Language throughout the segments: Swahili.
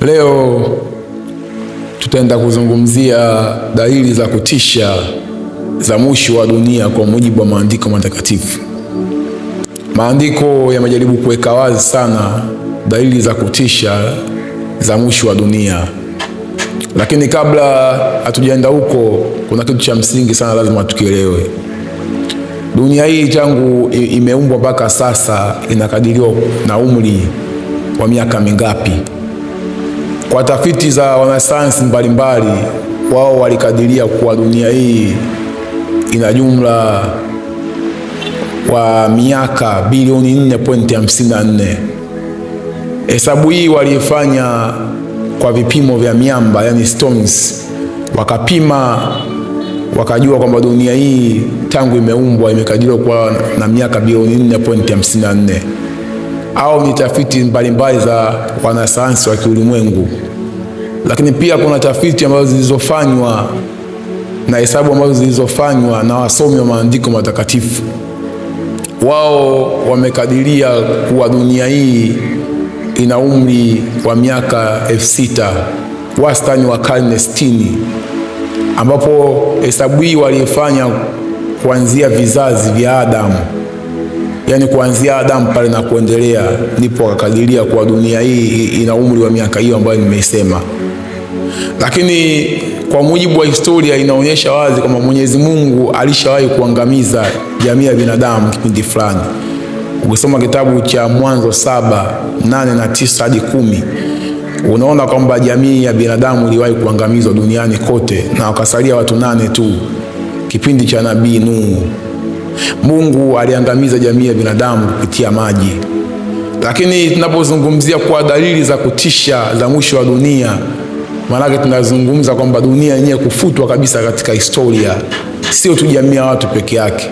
Leo tutaenda kuzungumzia dalili za kutisha za mwisho wa dunia kwa mujibu wa maandiko matakatifu. Maandiko yamejaribu kuweka wazi sana dalili za kutisha za mwisho wa dunia. Lakini kabla hatujaenda huko, kuna kitu cha msingi sana lazima tukielewe. Dunia hii tangu imeumbwa mpaka sasa inakadiriwa na umri wa miaka mingapi? Kwa tafiti za wanasayansi mbalimbali, wao walikadiria kuwa dunia hii ina jumla wa miaka bilioni 4.54. Hesabu hii walifanya kwa vipimo vya miamba, yani stones. Wakapima wakajua kwamba dunia hii tangu imeumbwa imekadiriwa kuwa na miaka bilioni 4.54. Au ni tafiti mbalimbali za wanasayansi wa kiulimwengu. Lakini pia kuna tafiti ambazo zilizofanywa na hesabu ambazo zilizofanywa na wasomi wa maandiko matakatifu. Wao wamekadiria kuwa dunia hii ina umri wa miaka 6,000, wastani wa karne 60, ambapo hesabu hii walifanya kuanzia vizazi vya Adamu, yani kuanzia Adamu pale na kuendelea, ndipo wakakadiria kuwa dunia hii ina umri wa miaka hiyo ambayo nimeisema. Lakini kwa mujibu wa historia inaonyesha wazi kwamba Mwenyezi Mungu alishawahi kuangamiza jamii ya binadamu kipindi fulani. Ukisoma kitabu cha Mwanzo 7:8 na 9 hadi 10, unaona kwamba jamii ya binadamu iliwahi kuangamizwa duniani kote na wakasalia watu 8 tu, kipindi cha Nabii Nuhu. Mungu aliangamiza jamii ya binadamu kupitia maji. Lakini tunapozungumzia kwa dalili za kutisha za mwisho wa dunia, maana tunazungumza kwamba dunia yenyewe kufutwa kabisa katika historia, sio tu jamii ya watu peke yake.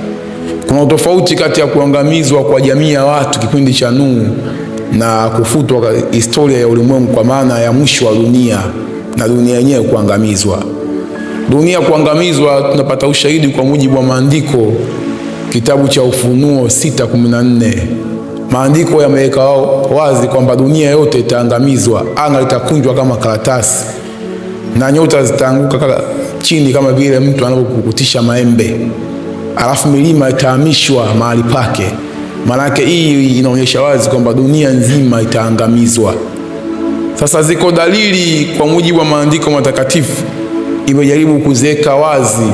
Kuna tofauti kati ya kuangamizwa kwa jamii ya watu kipindi cha Nuhu na kufutwa historia ya ulimwengu kwa maana ya mwisho wa dunia na dunia yenyewe kuangamizwa. Dunia kuangamizwa tunapata ushahidi kwa mujibu wa maandiko, kitabu cha Ufunuo 6:14. Maandiko yameweka wazi kwamba dunia yote itaangamizwa, anga litakunjwa kama karatasi na nyota zitaanguka chini kama vile mtu anapokukutisha maembe, alafu milima itahamishwa mahali pake. Maanake hii inaonyesha wazi kwamba dunia nzima itaangamizwa. Sasa ziko dalili kwa mujibu wa maandiko matakatifu imejaribu kuziweka wazi.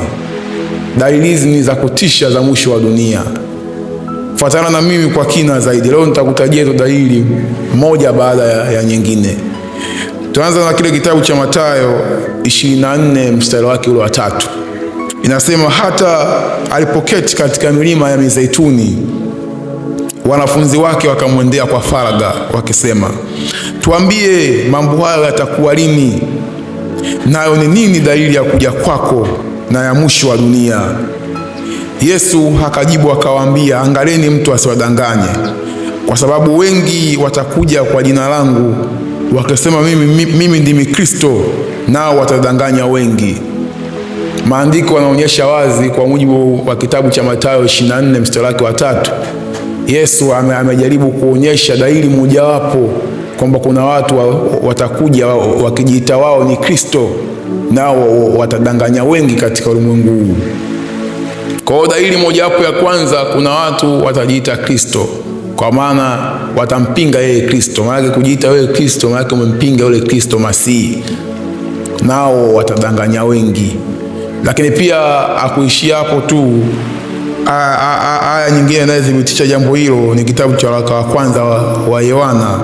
Dalili hizi ni za kutisha za mwisho wa dunia. Fuatana na mimi kwa kina zaidi. Leo nitakutajia hizo dalili moja baada ya nyingine. Tuanza na kile kitabu cha Mathayo 24 mstari wake ule wa 3. Inasema, hata alipoketi katika milima ya Mizeituni, wanafunzi wake wakamwendea kwa faragha wakisema, tuambie, mambo haya yatakuwa lini? Nayo ni nini dalili ya kuja kwako na ya mwisho wa dunia? Yesu akajibu akawaambia, angalieni mtu asiwadanganye, kwa sababu wengi watakuja kwa jina langu wakisema mimi ndimi Kristo, nao watadanganya wengi. Maandiko yanaonyesha wazi kwa mujibu wa kitabu cha Mathayo 24 mstari wake wa 3. Yesu amejaribu kuonyesha dalili mojawapo kwamba kuna watu watakuja wakijiita wao ni Kristo, nao watadanganya wengi katika ulimwengu huu. Kwa dalili mojawapo ya kwanza, kuna watu watajiita Kristo, kwa maana watampinga yeye Kristo. Maana kujiita wewe Kristo, maana umempinga yule Kristo Masihi, nao watadanganya wengi. Lakini pia akuishia hapo tu. Aya nyingine inayothibitisha jambo hilo ni kitabu cha waraka wa kwanza wa Yohana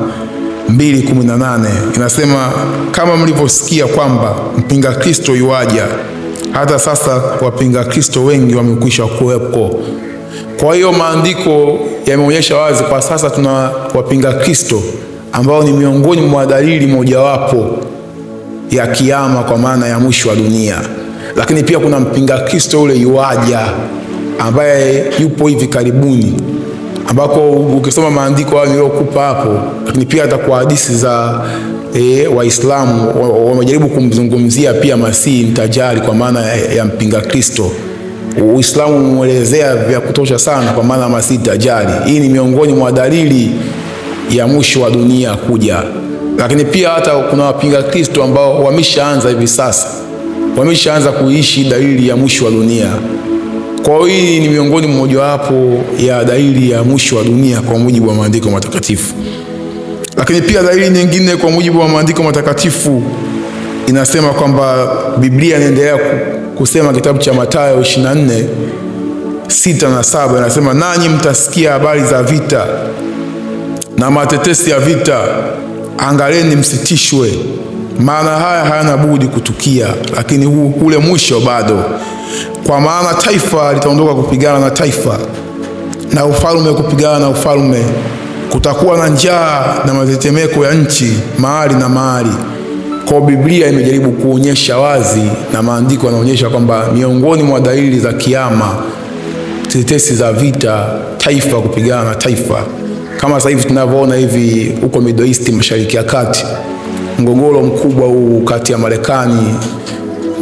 2:18. Inasema, kama mlivyosikia kwamba mpinga Kristo yuaja, hata sasa wapinga Kristo wengi wamekwisha kuwepo. Kwa hiyo maandiko yameonyesha wazi kwa sasa tuna wapinga Kristo ambao ni miongoni mwa dalili mojawapo ya kiyama kwa maana ya mwisho wa dunia. Lakini pia kuna mpinga Kristo ule yuaja ambaye yupo hivi karibuni, ambako ukisoma maandiko hayo niliyokupa hapo, lakini pia hata kwa hadithi za Waislamu wamejaribu kumzungumzia pia Masihi mtajari kwa maana ya mpinga Kristo. Uislamu umeelezea vya kutosha sana kwa maana Masihi mtajari. Hii ni miongoni mwa dalili ya mwisho wa dunia kuja. Lakini pia hata kuna wapinga Kristo ambao wameshaanza hivi sasa, wameshaanza kuishi dalili ya mwisho wa dunia. Kwa hiyo hii ni miongoni mmojawapo ya dalili ya mwisho wa dunia kwa mujibu wa maandiko matakatifu. Lakini pia dalili nyingine kwa mujibu wa maandiko matakatifu inasema kwamba Biblia inaendelea kusema, kitabu cha Mathayo 24:6 na 7 inasema, nanyi mtasikia habari za vita na matetesi ya vita, angalieni msitishwe, maana haya hayana budi kutukia, lakini ule mwisho bado. Kwa maana taifa litaondoka kupigana na taifa, na ufalme kupigana na ufalme. Kutakuwa na njaa na matetemeko ya nchi mahali na mahali. Kwa Biblia imejaribu kuonyesha wazi, na maandiko yanaonyesha kwamba miongoni mwa dalili za kiyama, tetesi za vita, taifa kupigana na taifa. Kama sasa hivi tunavyoona hivi huko Middle East, Mashariki ya Kati, mgogoro mkubwa huu kati ya Marekani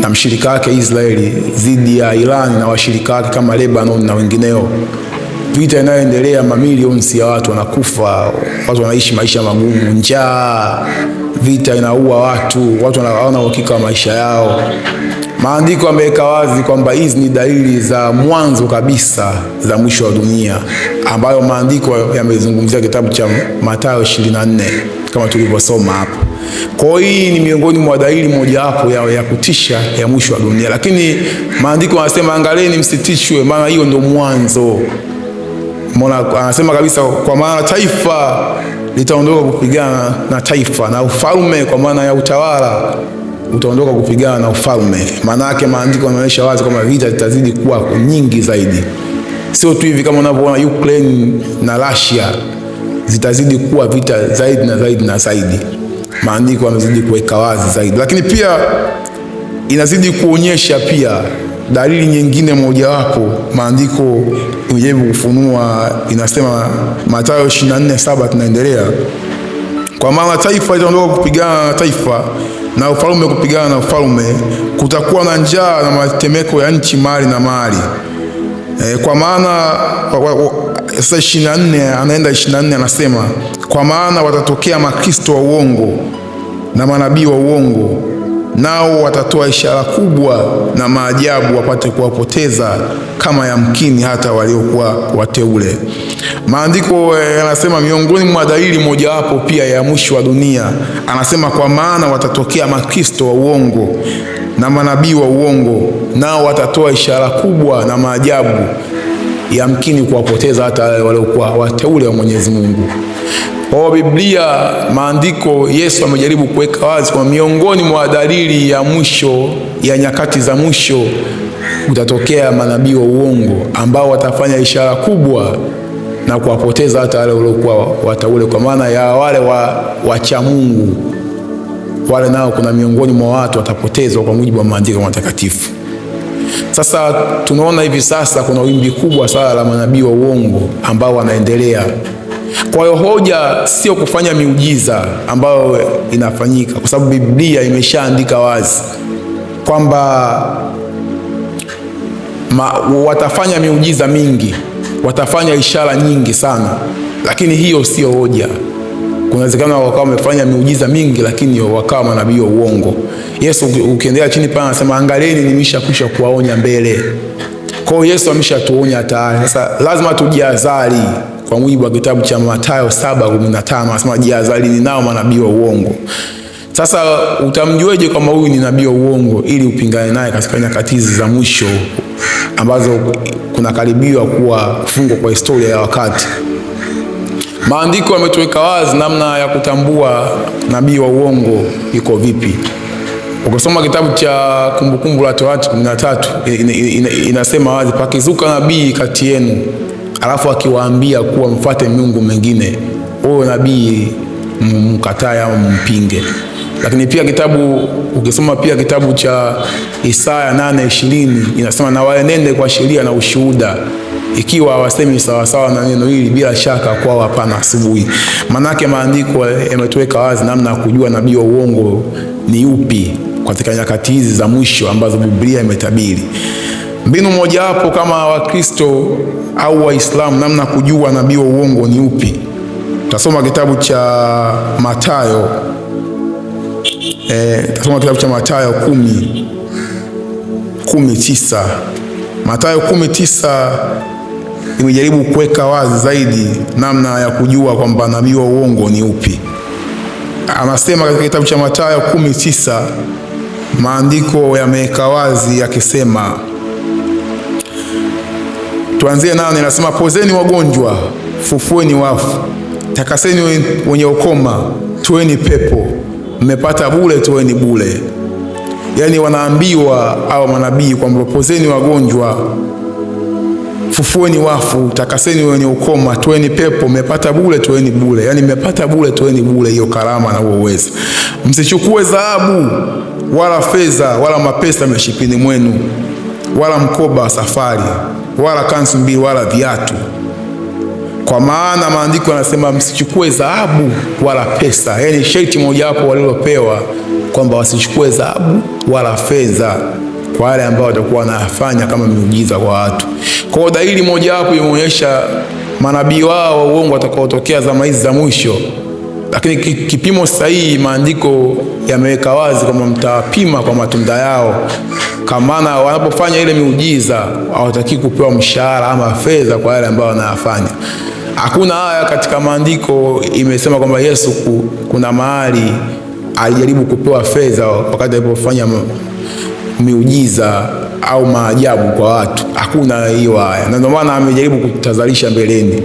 na mshirika wake Israeli dhidi ya Iran na washirika wake kama Lebanon na wengineo. Vita inayoendelea, mamilioni ya watu wanakufa, watu wanaishi maisha magumu, njaa, vita inaua watu hawana uhakika wa maisha yao. Maandiko yameweka wazi kwamba hizi ni dalili za mwanzo kabisa za mwisho wa dunia, ambayo maandiko yamezungumzia kitabu cha Mathayo 24 kama tulivyosoma hapo. Kwa hii ni miongoni mwa dalili mojawapo ya kutisha ya mwisho wa dunia. Lakini maandiko yanasema angalieni msitishwe, maana hiyo ndio mwanzo. Anasema kabisa, kwa maana taifa litaondoka kupigana na taifa, na ufalme kwa maana ya utawala utaondoka kupigana na ufalme. Maana yake maandiko yanaonyesha wazi kwamba vita zitazidi kuwa nyingi zaidi. Sio tu hivi kama unavyoona Ukraine na Russia, zitazidi kuwa vita zaidi na zaidi na zaidi. Maandiko yamezidi kuweka wazi zaidi. Lakini pia inazidi kuonyesha pia dalili nyingine mojawapo, maandiko imejaribu kufunua, inasema Mathayo 24:7, tunaendelea, kwa maana taifa litaondoka kupigana na taifa, na ufalme kupigana na ufalme. Kutakuwa na njaa na matetemeko ya nchi mahali na mahali. Kwa maana sasa 24 anaenda 24 anasema, kwa maana watatokea makristo wa uongo na manabii wa uongo, nao watatoa ishara kubwa na maajabu, wapate kuwapoteza kama yamkini hata waliokuwa wateule. Maandiko yanasema miongoni mwa dalili mojawapo pia ya mwisho wa dunia, anasema kwa maana watatokea makristo wa uongo na manabii wa uongo, nao watatoa ishara kubwa na maajabu, yamkini kuwapoteza hata waliokuwa wateule wa Mwenyezi Mungu. Kwa Biblia, maandiko, Yesu amejaribu kuweka wazi kwa miongoni mwa dalili ya mwisho ya nyakati za mwisho, utatokea manabii wa uongo ambao watafanya ishara kubwa na kuwapoteza hata wale waliokuwa wateule, kwa maana ya wale wacha Mungu, wale nao kuna miongoni mwa watu watapotezwa kwa mujibu wa maandiko matakatifu. Sasa tunaona hivi sasa kuna wimbi kubwa sana la manabii wa uongo ambao wanaendelea. Kwa hiyo hoja sio kufanya miujiza ambayo inafanyika, kwa sababu Biblia imeshaandika wazi kwamba watafanya miujiza mingi, watafanya ishara nyingi sana, lakini hiyo sio hoja. Kunawezekana wakawa wamefanya miujiza mingi lakini wakawa manabii wa uongo. Yesu ukiendelea chini pale anasema angalieni nimeshakwisha kuwaonya mbele. Kwa hiyo Yesu ameshatuonya tayari. Sasa lazima tujihadhari. Kwa mujibu wa kitabu cha Mathayo 7:15 anasema jihadharini nao manabii wa uongo. Sasa utamjueje kama huyu ni nabii wa uongo ili upingane naye katika nyakati hizi za mwisho ambazo kunakaribiwa kuwa kufungwa kwa historia ya wakati? Maandiko yametuweka wazi namna ya kutambua nabii wa uongo iko vipi. Ukisoma kitabu cha Kumbukumbu la Torati 13 inasema wazi, pakizuka nabii kati yenu alafu akiwaambia kuwa mfuate miungu mengine, huyo nabii mkatae au mpinge. Lakini pia ukisoma pia kitabu cha Isaya 8:20 inasema na waenende kwa sheria na ushuhuda, ikiwa hawasemi sawasawa na neno hili bila shaka kwao hapana asubuhi. Manake maandiko yametuweka wazi namna ya kujua nabii wa uongo ni upi katika nyakati hizi za mwisho ambazo Biblia imetabiri. Mbinu moja hapo kama Wakristo au Waislamu namna kujua nabii wa uongo ni upi, tutasoma kitabu cha Mathayo Tasoma kitabu cha Mathayo 10:9. Mathayo 10:9 imejaribu kuweka wazi zaidi namna ya kujua kwamba nabii wa uongo ni upi. Anasema katika kitabu cha Mathayo 10:9, maandiko yameweka wazi yakisema, tuanzie nao, inasema pozeni wagonjwa, fufueni wafu, takaseni wenye ukoma, toeni pepo, mmepata bure, toeni bure. Yaani wanaambiwa au manabii kwamba pozeni wagonjwa, fufueni wafu, takaseni wenye ukoma, toeni pepo, mmepata bure, toeni bure. Yaani mmepata bure, toeni bure hiyo karama na uwezo. Msichukue dhahabu wala fedha wala mapesa mishipini mwenu, wala mkoba wa safari, wala kanzu mbili, wala viatu. Kwa maana maandiko yanasema msichukue dhahabu wala pesa. Yaani sharti mojawapo walilopewa kwamba wasichukue dhahabu wala fedha kwa wale ambao watakuwa wanafanya kama miujiza kwa watu. Kwa hiyo dalili mojawapo imeonyesha manabii wao wa uongo watakaotokea zama hizi za mwisho. Lakini kipimo sahihi maandiko yameweka wazi kwamba mtawapima kwa matunda yao. Kama maana wanapofanya ile miujiza hawataki kupewa mshahara ama fedha kwa wale ambao wanayafanya. Hakuna haya katika maandiko imesema kwamba Yesu kuna mahali alijaribu kupewa fedha wakati alipofanya miujiza au maajabu kwa watu. Hakuna hiyo haya. Na ndio maana amejaribu kutazalisha mbeleni.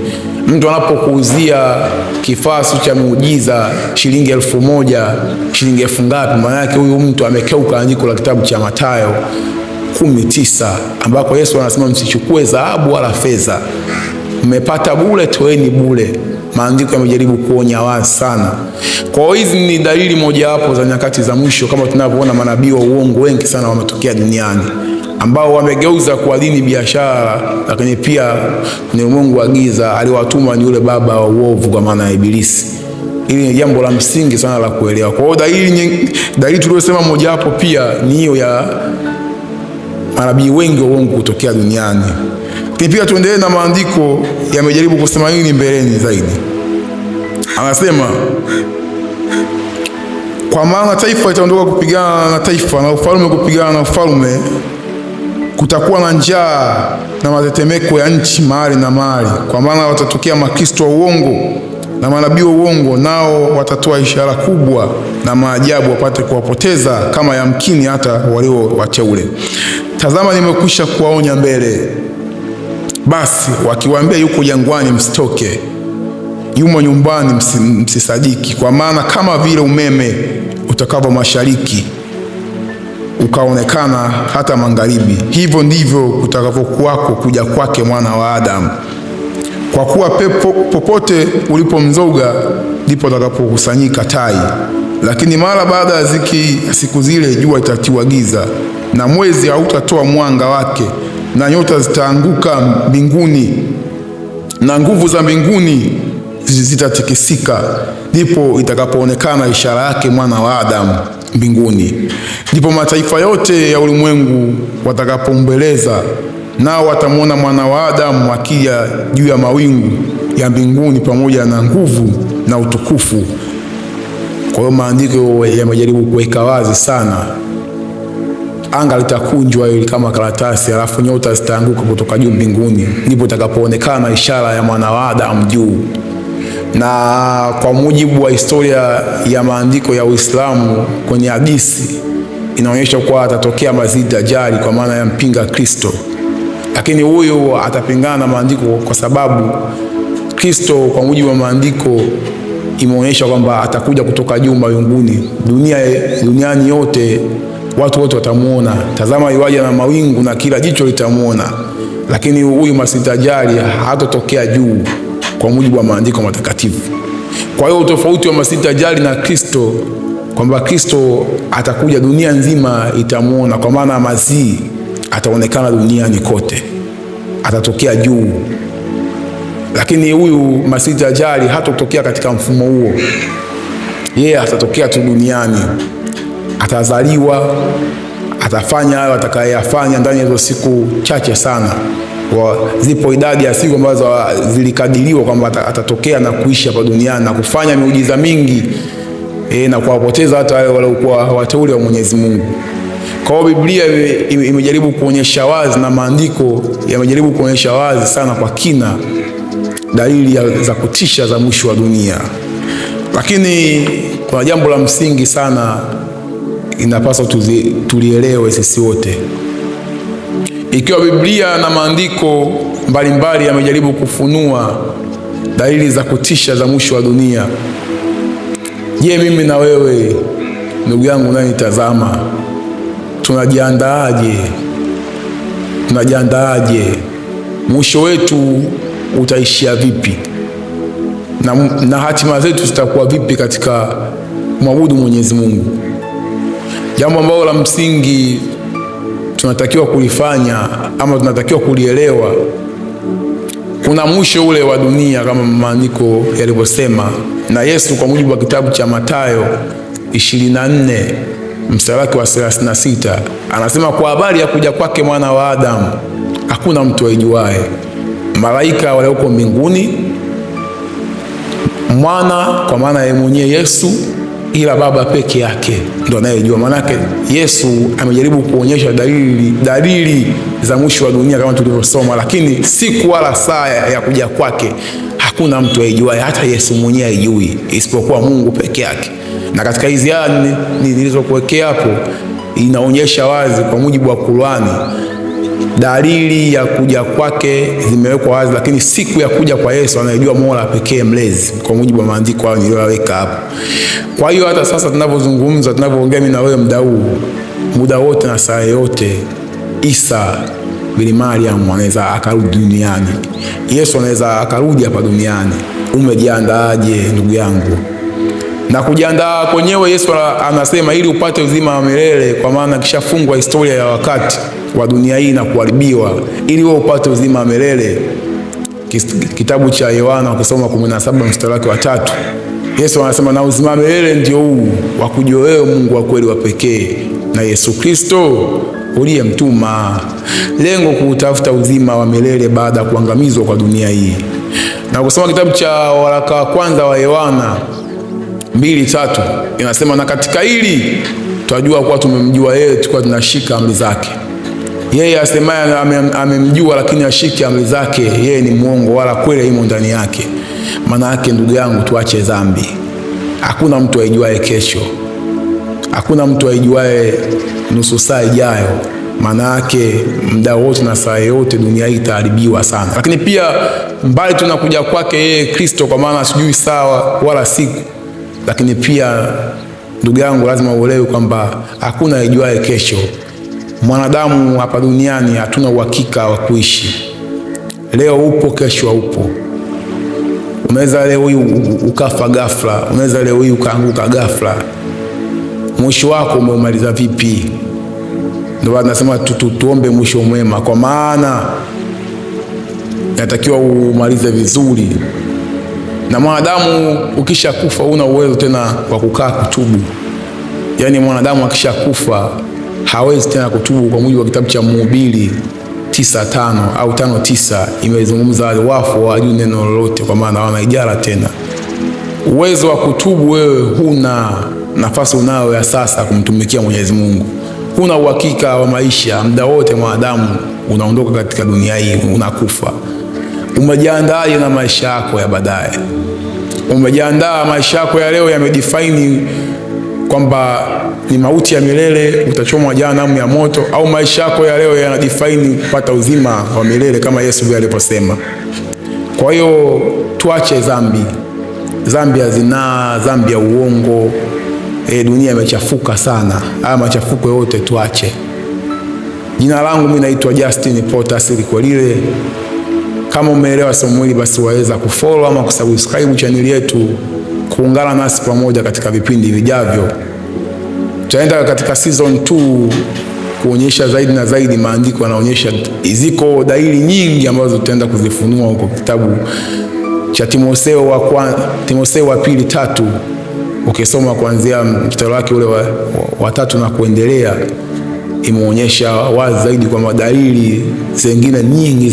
Mtu anapokuuzia kifaa cha muujiza shilingi 1,000, shilingi 1000 ngapi, maana yake huyu mtu amekeuka andiko la kitabu cha Mathayo 10:9 ambako Yesu anasema msichukue dhahabu wala fedha, mmepata bure, toeni bure. Maandiko yamejaribu kuonya wazi sana. Kwa hizi ni dalili mojawapo za nyakati za mwisho, kama tunavyoona manabii wa uongo wengi sana wametokea duniani ambao wamegeuza kwa dini biashara, lakini pia ni Mungu wa giza aliwatuma ni yule baba wa uovu kwa maana ya Ibilisi. Hili ni jambo la msingi sana la kuelewa. Kwa hiyo dalili tuliyosema mojawapo pia ni hiyo ya manabii wengi wa uongo kutokea duniani. Lakini pia tuendelee na maandiko yamejaribu kusema nini mbeleni zaidi. Anasema, kwa maana taifa itaondoka kupigana na taifa na ufalme kupigana na ufalme, kutakuwa na njaa na matetemeko ya nchi mahali na mahali, kwa maana watatokea makristo wa uongo na manabii wa uongo, nao watatoa ishara kubwa na maajabu wapate kuwapoteza kama yamkini hata walio wateule. Tazama, nimekwisha kuwaonya mbele. Basi wakiwaambia yuko jangwani, msitoke; yumo nyumbani, msisadiki. Kwa maana kama vile umeme utakavyo mashariki ukaonekana hata magharibi, hivyo ndivyo kutakavyokuwako kuja kwake Mwana wa Adamu. Kwa kuwa popote ulipo mzoga ndipo utakapokusanyika tai. Lakini mara baada ya siku zile jua itatiwa giza, na mwezi hautatoa mwanga wake, na nyota zitaanguka mbinguni, na nguvu za mbinguni zitatikisika. Ndipo itakapoonekana ishara yake Mwana wa Adamu mbinguni. Ndipo mataifa yote ya ulimwengu watakapombeleza, nao watamwona Mwana wa Adamu akija juu ya mawingu ya mbinguni pamoja na nguvu na utukufu. Kwa hiyo maandiko yamejaribu kuweka wazi sana. Anga litakunjwa ili kama karatasi, alafu nyota zitaanguka kutoka juu mbinguni. Ndipo itakapoonekana ishara ya Mwana wa Adamu juu. Na kwa mujibu wa historia ya maandiko ya Uislamu, kwenye hadithi inaonyesha kuwa atatokea Masihi Dajjal, kwa maana ya mpinga Kristo. Lakini huyo atapingana na maandiko kwa sababu Kristo kwa mujibu wa maandiko imeonyesha kwamba atakuja kutoka juu mawinguni. Duniani yote watu wote watamuona. Tazama yuaja na mawingu na kila jicho litamuona. Lakini huyu Masihi Dajjal hatotokea juu kwa mujibu wa maandiko matakatifu. Kwa hiyo utofauti wa Masihi Dajjal na Kristo kwamba Kristo atakuja dunia nzima itamuona, kwa maana Masihi ataonekana duniani kote, atatokea juu. Lakini huyu Masihi Dajjal hatotokea katika mfumo huo. Yeye atatokea tu duniani, atazaliwa, atafanya hayo atakayofanya ndani ya hizo siku chache sana. Zipo idadi ya siku ambazo zilikadiriwa kwamba atatokea na kuishi hapa duniani na kufanya miujiza mingi na kuwapoteza hata wale waliokuwa wateule wa Mwenyezi Mungu. Kwa hiyo Biblia imejaribu kuonyesha wazi na maandiko yamejaribu kuonyesha wazi sana kwa kina dalili za kutisha za mwisho wa dunia. Lakini kuna jambo la msingi sana inapaswa tulielewe sisi wote. Ikiwa Biblia na maandiko mbalimbali yamejaribu kufunua dalili za kutisha za mwisho wa dunia, je, mimi na wewe ndugu yangu unanitazama, tunajiandaaje? Mwisho wetu utaishia vipi? Na hatima zetu zitakuwa vipi katika kumwabudu Mwenyezi Mungu? Jambo ambalo la msingi tunatakiwa kulifanya ama tunatakiwa kulielewa, kuna mwisho ule wa dunia kama maandiko yalivyosema, na Yesu kwa mujibu wa kitabu cha Mathayo 24 mstari wa 36 anasema, kwa habari ya kuja kwake mwana wa Adamu hakuna mtu aijuaye, malaika walioko mbinguni, mwana kwa maana yeye mwenyewe Yesu, ila Baba peke yake ndo anayejua. Manake Yesu amejaribu kuonyesha dalili za mwisho wa dunia kama tulivyosoma, lakini siku wala saa ya kuja kwake hakuna mtu aijuaye, hata Yesu mwenyewe haijui, isipokuwa Mungu peke yake. Na katika hizi aya nilizokuwekea hapo inaonyesha wazi kwa mujibu wa Qur'ani dalili ya kuja kwake zimewekwa wazi, lakini siku ya kuja kwa Yesu anayejua Mola pekee mlezi, kwa mujibu wa maandiko hayo niliyoweka hapo. Kwa hiyo hata sasa tunavyozungumza, tunavyoongea mimi na wewe muda wote na saa yote, Isa bin Maryam anaweza akarudi duniani, Yesu anaweza akarudi hapa duniani. Umejiandaaje ndugu yangu? Na kujiandaa kwenyewe, Yesu anasema ili upate uzima wa milele, kwa maana kishafungwa historia ya wakati wa dunia hii na kuharibiwa, ili wewe upate uzima wa milele. Kitabu cha Yohana ukisoma 17 mstari wake wa 3, Yesu anasema na uzima wa milele ndio huu, wa kujua wewe Mungu wa kweli wa pekee na Yesu Kristo uliyemtuma. Lengo kutafuta uzima wa milele baada ya kuangamizwa kwa dunia hii. Na kusoma kitabu cha waraka wa kwanza wa Yohana 2:3 inasema, na katika hili tunajua kuwa tumemjua yeye tukiwa tunashika amri zake. Yeye asemaye amemjua lakini ashike amri zake, yeye ni mwongo, wala kweli haimo ndani yake. Maana yake ndugu yangu, tuache dhambi. Hakuna mtu aijuaye kesho, hakuna mtu aijuaye nusu saa ijayo. Maana yake muda wote na saa yote dunia hii itaharibiwa sana. Lakini pia mbali tunakuja kwake yeye Kristo, kwa maana sijui saa wala siku. Lakini pia ndugu yangu, lazima uelewe kwamba hakuna aijuaye kesho. Mwanadamu hapa duniani hatuna uhakika wa kuishi. Leo upo, kesho haupo. Unaweza leo hii ukafa ghafla, unaweza leo hii ukaanguka ghafla. Mwisho wako umeumaliza vipi? Ndio nasema tuombe mwisho mwema, kwa maana natakiwa umalize vizuri. Na mwanadamu ukisha kufa una uwezo tena wa kukaa kutubu. Yaani mwanadamu akishakufa hawezi tena kutubu, kwa mujibu wa kitabu cha Mhubiri 9:5 au 5:9 imezungumza wafu hawajui neno lolote, kwa maana hawana ijara tena. Uwezo wa kutubu wewe huna, nafasi unayo ya sasa kumtumikia Mwenyezi Mungu. Huna uhakika wa maisha, muda wote mwanadamu unaondoka katika dunia hii, unakufa. Umejiandaa na maisha yako ya baadaye? Umejiandaa? Maisha yako ya leo yamedefine kwamba ni mauti ya milele, utachomwa jehanamu ya moto, au maisha yako ya leo yanadefine kupata uzima wa milele kama Yesu vile aliposema? Kwa hiyo tuache dhambi, dhambi ya zinaa, dhambi ya uongo. Dunia imechafuka sana, haya machafuko yote tuache. Jina langu mimi naitwa Justin Potas Likwelile. Kama umeelewa somo hili, basi waweza kufollow ama kusubscribe channel yetu, kuungana nasi pamoja katika vipindi vijavyo. Tutaenda katika season 2 kuonyesha zaidi na zaidi. Maandiko yanaonyesha ziko dalili nyingi ambazo tutaenda kuzifunua huko kitabu cha Timotheo wa pili 3, ukisoma kuanzia mstari wake ule wa 3 na kuendelea, imeonyesha wazi zaidi kwa dalili zingine nyingi